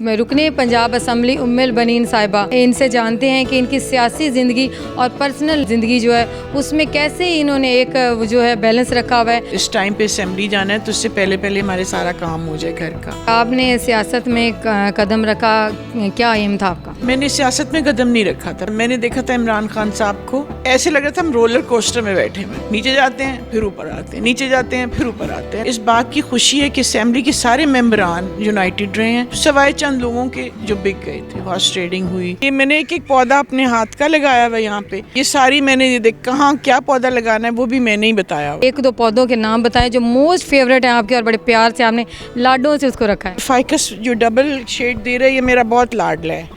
रुकने पंजाब असम्बली उम्मुल बनीन साहिबा, इनसे जानते हैं कि इनकी सियासी ज़िंदगी और पर्सनल ज़िंदगी जो है उसमें कैसे इन्होंने एक जो है बैलेंस रखा हुआ है। इस टाइम पे असेंबली जाना है तो उससे पहले पहले हमारे सारा काम हो जाए घर का। आपने सियासत में कदम रखा, क्या एम था आपका? मैंने सियासत में कदम नहीं रखा था। मैंने देखा था इमरान खान साहब को, ऐसे लग रहा था हम रोलर कोस्टर में बैठे हुए, नीचे जाते हैं फिर ऊपर आते हैं, नीचे जाते हैं फिर ऊपर आते हैं। इस बात की खुशी है कि असेंबली के सारे मेंबरान यूनाइटेड रहे हैं, सवाए चंद लोगों के जो बिक गए थे। हॉर्स ट्रेडिंग हुई। ये मैंने एक एक पौधा अपने हाथ का लगाया हुआ यहाँ पे, ये सारी मैंने ये देख कहाँ क्या पौधा लगाना है वो भी मैंने ही बताया। एक दो पौधों के नाम बताएं जो मोस्ट फेवरेट है आपके और बड़े प्यार से आपने लाडों से उसको रखा है। फाइकस जो डबल शेड दे रहा है ये मेरा बहुत लाडला है।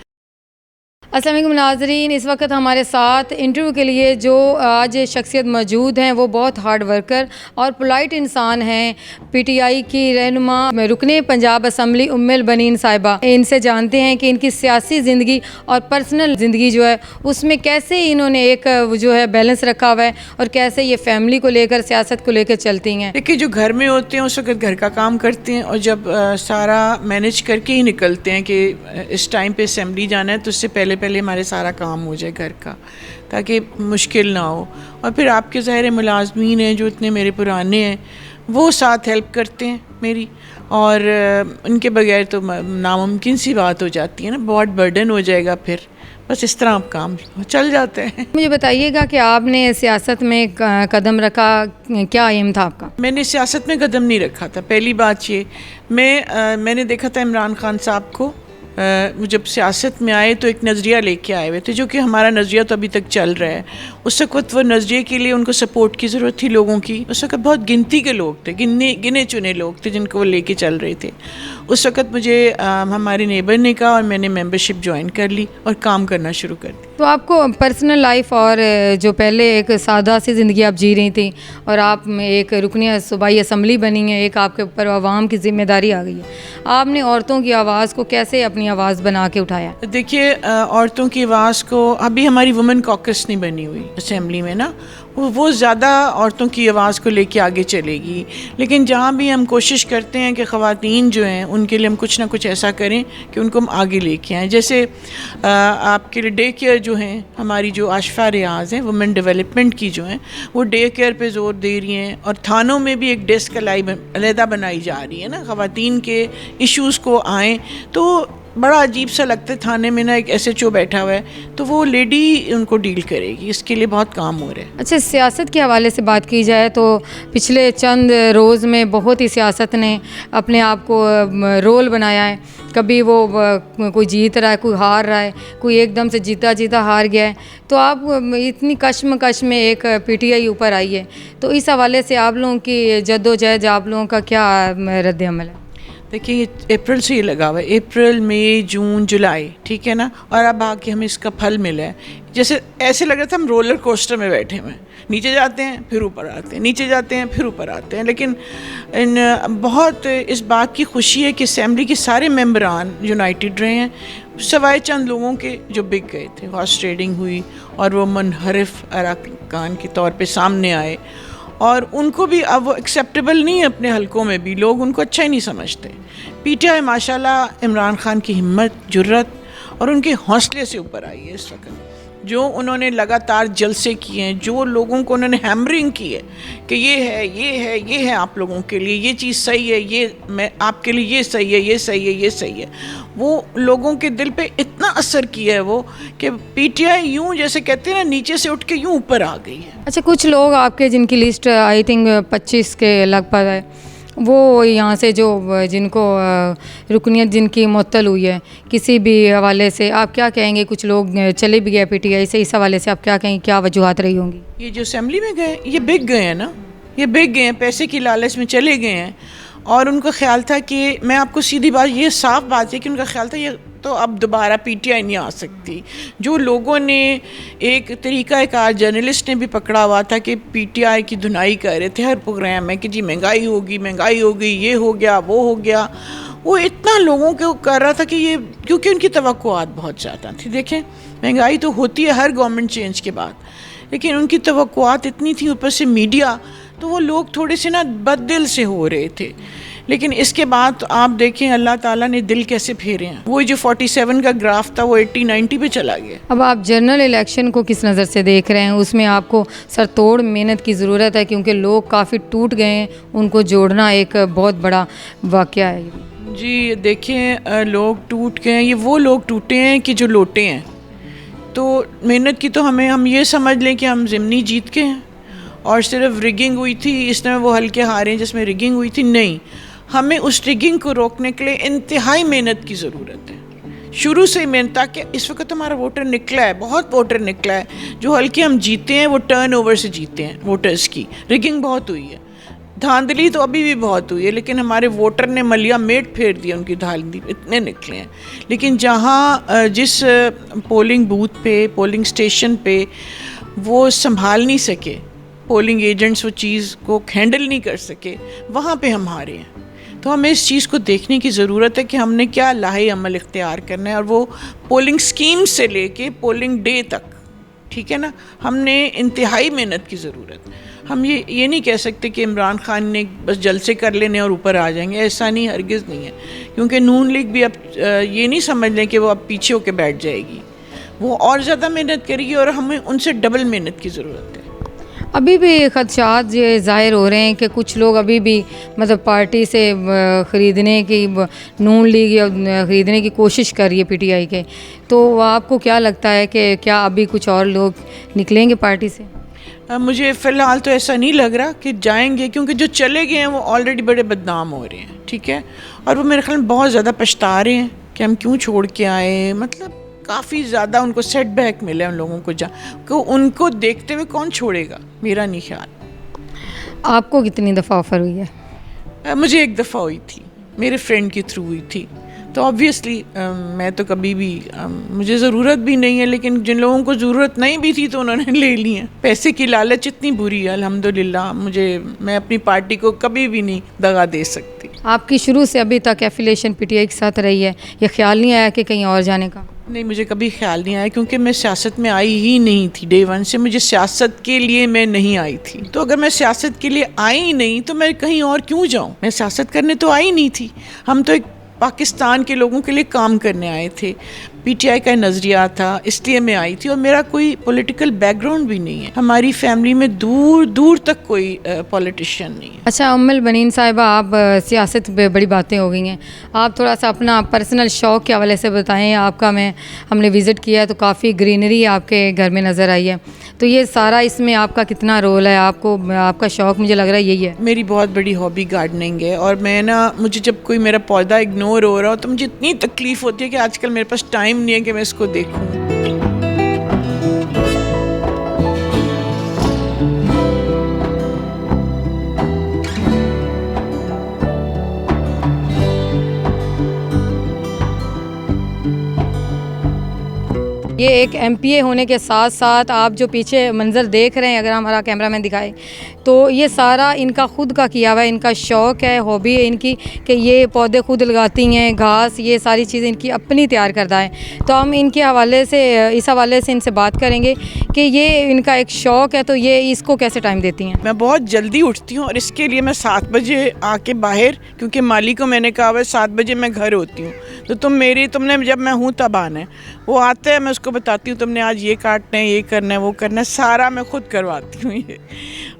अस्सलाम वालेकुम नाज़रीन, इस वक्त हमारे साथ इंटरव्यू के लिए जो आज शख्सियत मौजूद हैं वो बहुत हार्ड वर्कर और पोलाइट इंसान हैं। पीटीआई की रहनुमा रुकने पंजाब असम्बली उम्मुल बनीन साहिबा, इनसे जानते हैं कि इनकी सियासी ज़िंदगी और पर्सनल ज़िंदगी जो है उसमें कैसे इन्होंने एक जो है बैलेंस रखा हुआ है और कैसे ये फैमिली को लेकर सियासत को लेकर चलती हैं। देखिए, जो घर में होते हैं उस वक्त घर का काम करते हैं और जब सारा मैनेज करके ही निकलते हैं कि इस टाइम पे असेंबली जाना है तो उससे पहले पहले हमारे सारा काम हो जाए घर का, ताकि मुश्किल ना हो। और फिर आपके ज़ाहिर मुलाजमीन हैं जो इतने मेरे पुराने हैं, वो साथ हेल्प करते हैं मेरी, और उनके बगैर तो नामुमकिन सी बात हो जाती है ना, बहुत बर्डन हो जाएगा फिर। बस इस तरह आप काम चल जाते हैं। मुझे बताइएगा कि आपने सियासत में कदम रखा, क्या एम था आपका? मैंने सियासत में कदम नहीं रखा था। पहली बात ये, मैंने देखा था इमरान खान साहब को, वो जब सियासत में आए तो एक नज़रिया लेके आए हुए थे, जो कि हमारा नज़रिया तो अभी तक चल रहा है। उस वक्त वो नज़रिए के लिए उनको सपोर्ट की ज़रूरत थी लोगों की। उस वक्त बहुत गिनती के लोग थे, गिने चुने लोग थे जिनको वो लेके चल रहे थे। उस वक्त मुझे हमारे नेबर ने कहा और मैंने मेंबरशिप ज्वाइन कर ली और काम करना शुरू कर दिया। तो आपको पर्सनल लाइफ और जो पहले एक सादा सी ज़िंदगी आप जी रही थी और आप में एक रुकनी सूबाई असम्बली बनी है, एक आपके ऊपर आवाम की ज़िम्मेदारी आ गई है, आपने औरतों की आवाज़ को कैसे अपनी आवाज़ बना के उठाया? देखिए, औरतों की आवाज़ को, अभी हमारी वुमेन कॉकस नहीं बनी हुई असेंबली में ना, वो ज़्यादा औरतों की आवाज़ को लेके आगे चलेगी। लेकिन जहाँ भी हम कोशिश करते हैं कि ख़वातीन जो हैं उनके लिए हम कुछ ना कुछ ऐसा करें कि उनको हम आगे लेके आएँ। जैसे आपके लिए डे केयर जो हैं, हमारी जो आशफा रियाज़ हैं वुमेन डेवलपमेंट की जो हैं, वो डे केयर पे ज़ोर दे रही हैं। और थानों में भी एक डेस्क अलहदा बनाई जा रही है ना, ख़वातीन के इश्यूज़ को आएँ। तो बड़ा अजीब सा लगता है, थाने में ना एक SHO बैठा हुआ है तो वो लेडी उनको डील करेगी, इसके लिए बहुत काम हो रहा है। अच्छा, सियासत के हवाले से बात की जाए तो पिछले चंद रोज़ में बहुत ही सियासत ने अपने आप को रोल बनाया है। कभी वो कोई जीत रहा है, कोई हार रहा है, कोई एकदम से जीता जीता हार गया है। तो आप इतनी कश्मकश में एक PTI ऊपर आई है, तो इस हवाले से आप लोगों की जद्दोजहद, आप लोगों का क्या रद्द अमल है? देखिए, ये अप्रैल से ही लगा हुआ है, अप्रैल मई जून जुलाई, ठीक है ना, और अब आके हमें इसका फल मिला है। जैसे ऐसे लग रहा था हम रोलर कोस्टर में बैठे हुए हैं, नीचे जाते हैं फिर ऊपर आते हैं, नीचे जाते हैं फिर ऊपर आते हैं। लेकिन बहुत इस बात की खुशी है कि असेंबली के सारे मेंबरान यूनाइटेड रहे हैं, सवाए चंद लोगों के जो बिक गए थे। हॉर्स ट्रेडिंग हुई और वो मुनहरिफ अरकान के तौर पे सामने आए, और उनको भी अब वो एक्सेप्टेबल नहीं है अपने हलकों में भी, लोग उनको अच्छा ही नहीं समझते। PTI माशाल्लाह इमरान खान की हिम्मत, जुर्रत और उनके हौसले से ऊपर आई है। इस वक्त जो उन्होंने लगातार जलसे किए हैं, जो लोगों को उन्होंने हैमरिंग की है कि ये है ये है ये है आप लोगों के लिए, ये चीज़ सही है, ये मैं आपके लिए ये सही है, ये सही है, ये सही है, वो लोगों के दिल पे इतना असर किया है वो कि PTI यूँ जैसे कहते हैं ना, नीचे से उठ के यूँ ऊपर आ गई है। अच्छा, कुछ लोग आपके जिनकी लिस्ट आई थिंक 25 के लगभग है, वो यहाँ से जो जिनको रुकनियत जिनकी मुअत्तल हुई है किसी भी हवाले से, आप क्या कहेंगे? कुछ लोग चले भी गए PTI से, इस हवाले से आप क्या कहेंगे, क्या वजूहात रही होंगी? ये जो असेंबली में गए, ये बिक गए हैं ना, ये बिक गए हैं, पैसे की लालच में चले गए हैं। और उनका ख्याल था कि, मैं आपको सीधी बात, ये साफ बात है कि उनका ख्याल था ये तो अब दोबारा PTI नहीं आ सकती। जो लोगों ने एक तरीका कार जर्नलिस्ट ने भी पकड़ा हुआ था कि PTI की धुनाई कर रहे थे हर प्रोग्राम में कि जी महंगाई होगी, महंगाई हो गई, ये हो गया, वो हो गया, वो इतना लोगों को कर रहा था कि ये, क्योंकि उनकी तवक्कुआत बहुत ज़्यादा थी। देखें, महंगाई तो होती है हर गवर्नमेंट चेंज के बाद, लेकिन उनकी तवक्कुआत इतनी थी, ऊपर से मीडिया, तो वो लोग थोड़े से ना बददिल से हो रहे थे। लेकिन इसके बाद तो आप देखें अल्लाह ताला ने दिल कैसे फेरे हैं। वो जो 47 का ग्राफ था वो 80-90 पे चला गया। अब आप जनरल इलेक्शन को किस नज़र से देख रहे हैं? उसमें आपको सरतोड़ मेहनत की ज़रूरत है क्योंकि लोग काफ़ी टूट गए हैं, उनको जोड़ना एक बहुत बड़ा वाक़या है। जी देखें, लोग टूट गए हैं, ये वो लोग टूटे हैं कि जो लोटे हैं। तो मेहनत की तो हम ये समझ लें कि हम ज़िमनी जीत के हैं और सिर्फ रिगिंग हुई थी, इसमें वो हल्के हारे हैं जिसमें रिगिंग हुई थी। नहीं, हमें उस रिगिंग को रोकने के लिए इंतहाई मेहनत की ज़रूरत है, शुरू से ही मेहनत। ताकि इस वक्त हमारा वोटर निकला है, बहुत वोटर निकला है। जो हल्के हम जीते हैं वो टर्न ओवर से जीते हैं वोटर्स की। रिगिंग बहुत हुई है, धांधली तो अभी भी बहुत हुई है, लेकिन हमारे वोटर ने मलिया मेट फेर दिया, उनकी धांधली इतने निकले हैं। लेकिन जहाँ जिस पोलिंग बूथ पे, पोलिंग स्टेशन पे वो संभाल नहीं सके, पोलिंग एजेंट्स वो चीज़ को हैंडल नहीं कर सके, वहाँ पे हम हारे हैं। तो हमें इस चीज़ को देखने की ज़रूरत है कि हमने क्या लाहे अमल इख्तियार करना है, और वो पोलिंग स्कीम से लेके पोलिंग डे तक, ठीक है ना, हमने इंतहाई मेहनत की ज़रूरत है। हम ये नहीं कह सकते कि इमरान खान ने बस जलसे कर लेने और ऊपर आ जाएंगे, ऐसा नहीं, हरगिज़ नहीं है। क्योंकि नून लीग भी अब ये नहीं समझ लें कि वो अब पीछे होकर बैठ जाएगी, वो और ज़्यादा मेहनत करेगी और हमें उनसे डबल मेहनत की ज़रूरत है। अभी भी खदशात ये ज़ाहिर हो रहे हैं कि कुछ लोग अभी भी मतलब पार्टी से ख़रीदने की, नून लीग या ख़रीदने की कोशिश कर रही है पीटीआई के। तो आपको क्या लगता है कि क्या अभी कुछ और लोग निकलेंगे पार्टी से? मुझे फ़िलहाल तो ऐसा नहीं लग रहा कि जाएंगे, क्योंकि जो चले गए हैं वो ऑलरेडी बड़े बदनाम हो रहे हैं, ठीक है। और वो मेरे ख्याल में बहुत ज़्यादा पछता रहे हैं कि हम क्यों छोड़ के आए। मतलब काफ़ी ज़्यादा उनको सेटबैक मिले उन लोगों को उनको देखते हुए कौन छोड़ेगा, मेरा नहीं ख्याल। आपको कितनी दफ़ा ऑफ़र हुई है? मुझे एक दफ़ा हुई थी, मेरे फ्रेंड के थ्रू हुई थी। तो ऑब्वियसली मैं तो कभी भी मुझे ज़रूरत भी नहीं है, लेकिन जिन लोगों को ज़रूरत नहीं भी थी तो उन्होंने ले ली है। पैसे की लालच इतनी बुरी है, अल्हम्दुलिल्लाह मैं अपनी पार्टी को कभी भी नहीं दगा दे सकती। आपकी शुरू से अभी तक एफिलिएशन पीटीआई के साथ रही है, ये ख्याल नहीं आया कि कहीं और जाने का? नहीं, मुझे कभी ख्याल नहीं आया, क्योंकि मैं सियासत में आई ही नहीं थी। डे वन से मुझे सियासत के लिए मैं नहीं आई थी। तो अगर मैं सियासत के लिए आई ही नहीं तो मैं कहीं और क्यों जाऊं? मैं सियासत करने तो आई नहीं थी। हम तो एक पाकिस्तान के लोगों के लिए काम करने आए थे, पीटीआई का नज़रिया था, इसलिए मैं आई थी। और मेरा कोई पॉलिटिकल बैकग्राउंड भी नहीं है, हमारी फैमिली में दूर दूर तक कोई पॉलिटिशियन नहीं है। अच्छा उम्मुल बनीन साहिबा, आप सियासत पे बड़ी बातें हो गई हैं, आप थोड़ा सा अपना पर्सनल शौक़ के हवाले से बताएं। आपका हमने विज़िट किया तो काफ़ी ग्रीनरी आपके घर में नज़र आई है, तो ये सारा इसमें आपका कितना रोल है? आपका शौक़ मुझे लग रहा है यही है। मेरी बहुत बड़ी हॉबी गार्डनिंग है, और मुझे जब कोई मेरा पौधा इग्नोर हो रहा हो तो मुझे इतनी तकलीफ़ होती है कि आजकल मेरे पास टाइम नहीं है कि मैं इसको देखूं। ये एक एमपीए होने के साथ साथ आप जो पीछे मंज़र देख रहे हैं, अगर हमारा कैमरामैन दिखाए तो ये सारा इनका खुद का किया हुआ है, इनका शौक़ है, हॉबी है इनकी कि ये पौधे खुद लगाती हैं, घास, ये सारी चीज़ें इनकी अपनी तैयार करता है। तो हम इनके हवाले से, इस हवाले से इनसे बात करेंगे कि ये इनका एक शौक़ है, तो ये इसको कैसे टाइम देती हैं? मैं बहुत जल्दी उठती हूँ और इसके लिए मैं 7 बजे आके बाहर, क्योंकि माली को मैंने कहा हुआ 7 बजे मैं घर होती हूँ, तो तुमने जब मैं हूँ तब आना है। वो आता है, मैं उसको बताती हूँ तुमने आज ये काटना है, ये करना है, वो करना है, सारा मैं खुद करवाती हूँ ये।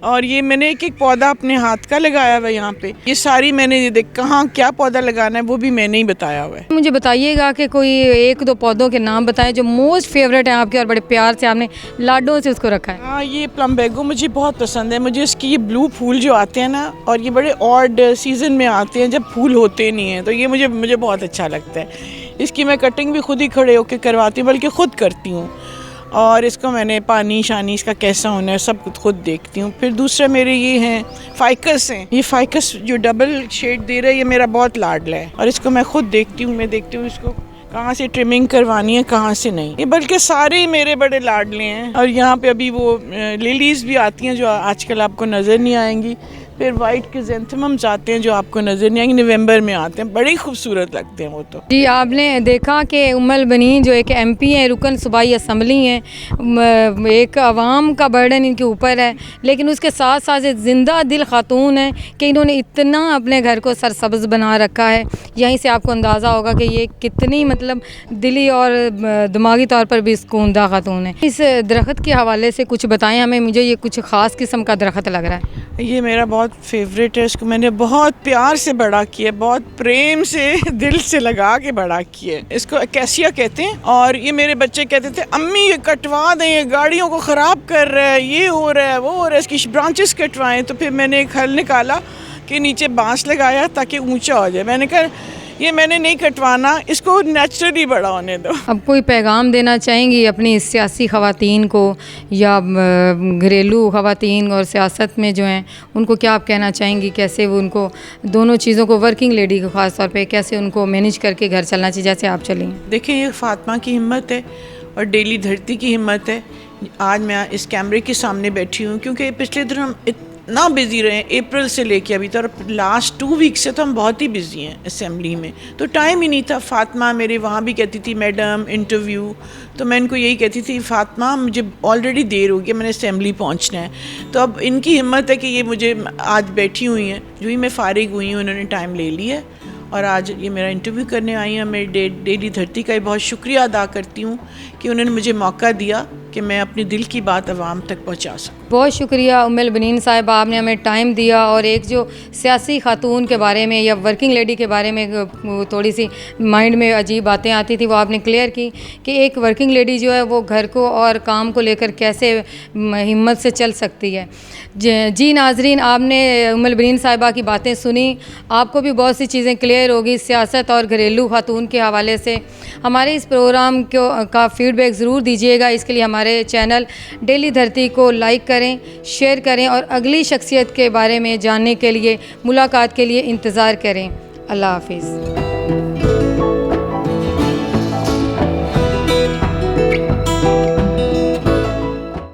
और ये मैंने एक पौधा अपने हाथ का लगाया हुआ है यहाँ पे, ये सारी मैंने ये देख कहाँ क्या पौधा लगाना है वो भी मैंने ही बताया हुआ है। मुझे बताइएगा कि कोई 1-2 पौधों के नाम बताएं जो मोस्ट फेवरेट हैं आपके और बड़े प्यार से आपने लाडों से उसको रखा है। हाँ, ये प्लम्बेगो मुझे बहुत पसंद है। मुझे इसकी ये ब्लू फूल जो आते हैं ना, और ये बड़े ऑड सीज़न में आते हैं जब फूल होते नहीं हैं, तो ये मुझे बहुत अच्छा लगता है। इसकी मैं कटिंग भी खुद ही खड़े होकर करवाती हूँ, बल्कि ख़ुद करती हूँ। और इसको मैंने पानी शानी इसका कैसा होना है सब कुछ खुद देखती हूँ। फिर दूसरा मेरे ये हैं फाइकस हैं, ये फाइकस जो डबल शेड दे रहा है, ये मेरा बहुत लाडला है और इसको मैं खुद देखती हूँ। मैं देखती हूँ इसको कहाँ से ट्रिमिंग करवानी है, कहाँ से नहीं। ये बल्कि सारे ही मेरे बड़े लाडले हैं। और यहाँ पे अभी वो लिलीज़ भी आती हैं जो आजकल आपको नज़र नहीं आएंगी, फिर वाइट क्रिसेंथेमम्स आते हैं जो आपको नज़र नहीं आएंगे, नवंबर में आते हैं, बड़े खूबसूरत लगते हैं वो तो। जी, आपने देखा कि उम्मुल बनीन जो एक एमपी हैं, रुकन सूबाई असम्बली हैं, एक आवाम का बर्डन इनके ऊपर है, लेकिन उसके साथ साथ एक ज़िंदा दिल खातून है कि इन्होंने इतना अपने घर को सरसब्ज़ बना रखा है। यहीं से आपको अंदाज़ा होगा कि ये कितनी मतलब दिली और दिमागी तौर पर भी सुकूनदा खातून है। इस दरख्त के हवाले से कुछ बताएं हमें, मुझे ये कुछ ख़ास किस्म का दरख्त लग रहा है। ये मेरा बहुत फेवरेट है, इसको मैंने बहुत प्यार से बड़ा किया, बहुत प्रेम से दिल से लगा के बड़ा किया। इसको अकेसिया कहते हैं और ये मेरे बच्चे कहते थे अम्मी ये कटवा दें, ये गाड़ियों को ख़राब कर रहा है, ये हो रहा है वो हो रहा है, इसकी ब्रांचेस कटवाएं। तो फिर मैंने एक हल निकाला कि नीचे बांस लगाया ताकि ऊंचा हो जाए। मैंने कहा ये मैंने नहीं कटवाना, इसको नेचुरली बड़ा होने दो। अब कोई पैगाम देना चाहेंगी अपनी सियासी ख़वातीन को या घरेलू ख़वातीन और सियासत में जो हैं उनको क्या आप कहना चाहेंगी, कैसे वो उनको दोनों चीज़ों को, वर्किंग लेडी को ख़ास तौर पे कैसे उनको मैनेज करके घर चलना चाहिए जैसे आप चलें? देखिए ये फ़ातिमा की हिम्मत है और डेली धरती की हिम्मत है। आज मैं इस कैमरे के सामने बैठी हूँ क्योंकि पिछले दिन हम इतना बिज़ी रहे, अप्रैल से लेके अभी तक, लास्ट 2 वीक से तो हम बहुत ही बिज़ी हैं असेंबली में, तो टाइम ही नहीं था। फ़ातिमा मेरे वहाँ भी कहती थी मैडम इंटरव्यू, तो मैं इनको यही कहती थी फ़ातिमा मुझे ऑलरेडी देर हो गई, मैंने असेंबली पहुँचना है। तो अब इनकी हिम्मत है कि ये मुझे आज बैठी हुई हैं, जो ही मैं फ़ारिग हुई हूँ उन्होंने टाइम ले लिया है और आज ये मेरा इंटरव्यू करने आई हैं। मैं डेली धरती का बहुत शुक्रिया अदा करती हूँ कि उन्होंने मुझे मौका दिया कि मैं अपनी दिल की बात आवाम तक पहुँचा सकूँ। बहुत शुक्रिया उम्मुल बनीन साहिबा, आपने हमें टाइम दिया और एक जो सियासी खातून के बारे में या वर्किंग लेडी के बारे में थोड़ी सी माइंड में अजीब बातें आती थी वो आपने क्लियर की कि एक वर्किंग लेडी जो है वो घर को और काम को लेकर कैसे हिम्मत से चल सकती है। जी नाजरीन, आपने उम्मुल बनीन साहिबा की बातें सुनी, आपको भी बहुत सी चीज़ें क्लियर होगी सियासत और घरेलू खातून के हवाले से। हमारे इस प्रोग्राम का फ़ीडबैक ज़रूर दीजिएगा, इसके लिए हमारे चैनल डेली धरती को लाइक करें, शेयर करें और अगली शख्सियत के बारे में जानने के लिए, मुलाकात के लिए इंतज़ार करें। अल्लाह हाफ़िज़।